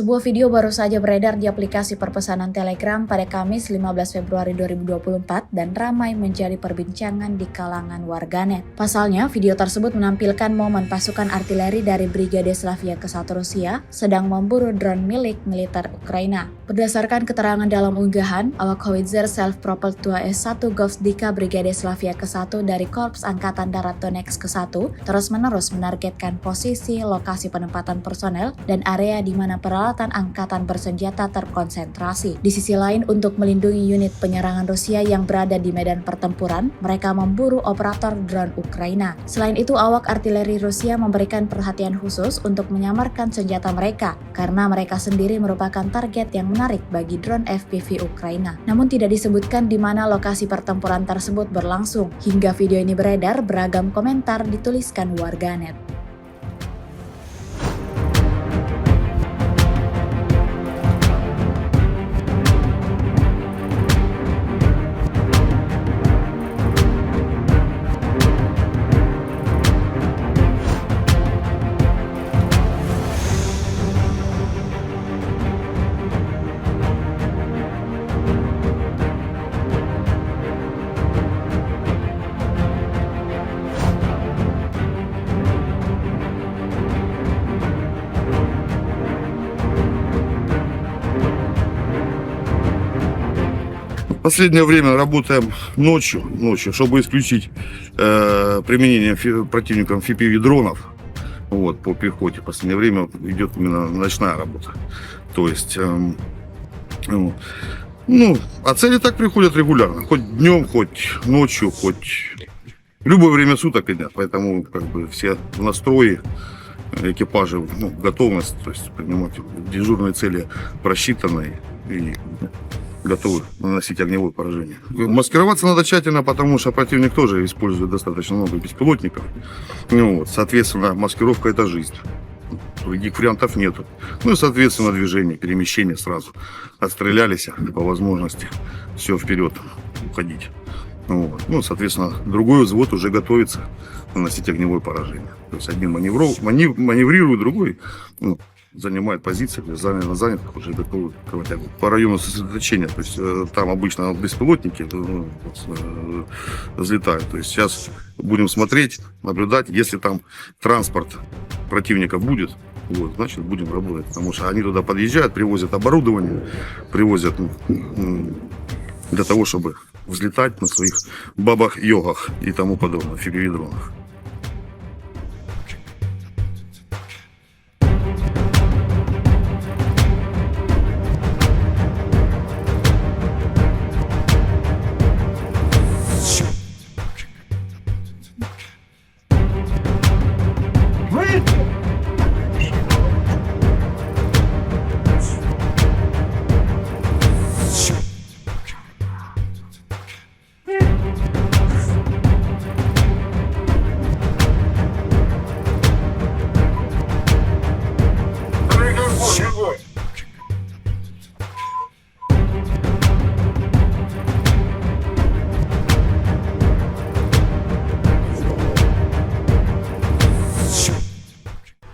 Sebuah video baru saja beredar di aplikasi perpesanan Telegram pada Kamis 15 Februari 2024 dan ramai menjadi perbincangan di kalangan warganet. Pasalnya, video tersebut menampilkan momen pasukan artileri dari Brigade Slavia ke-1 Rusia sedang memburu drone milik militer Ukraina. Berdasarkan keterangan dalam unggahan, awak howitzer self-propelled 2S1 Govsdika Brigade Slavia ke-1 dari Korps Angkatan Darat Donetsk ke-1 terus-menerus menargetkan posisi, lokasi penempatan personel, dan area di mana peralatan angkatan bersenjata terkonsentrasi. Di sisi lain, untuk melindungi unit penyerangan Rusia yang berada di medan pertempuran, mereka memburu operator drone Ukraina. Selain itu, awak artileri Rusia memberikan perhatian khusus untuk menyamarkan senjata mereka, karena mereka sendiri merupakan target yang menarik bagi drone FPV Ukraina. Namun tidak disebutkan di mana lokasi pertempuran tersebut berlangsung. Hingga video ini beredar, beragam komentar dituliskan warganet. В последнее время работаем ночью, чтобы исключить применение противником FPV-дронов по пехоте. В последнее время идет именно ночная работа. То есть, а цели так приходят регулярно. Хоть днем, хоть ночью, хоть в любое время суток идет. Поэтому все настрои, экипажи, готовность, то есть принимать дежурные цели просчитанные и готовы наносить огневое поражение. Маскироваться надо тщательно, потому что противник тоже использует достаточно много беспилотников. Соответственно, маскировка — это жизнь. Других вариантов нету. И, соответственно, движение, перемещение сразу. Отстрелялись, по возможности, все вперед уходить. Соответственно, другой взвод уже готовится наносить огневое поражение. То есть один маневрирует, другой занимает позиции, на занятых уже готовы открывать огонь. По району сосредоточения, то есть там обычно беспилотники взлетают. То есть сейчас будем смотреть, наблюдать, если там транспорт противника будет, значит будем работать. Потому что они туда подъезжают, привозят оборудование, привозят для того, чтобы взлетать на своих бабах-йогах и тому подобное, FPV-дронах.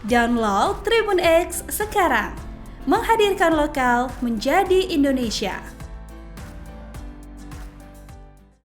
Download Tribun X sekarang, menghadirkan lokal menjadi Indonesia.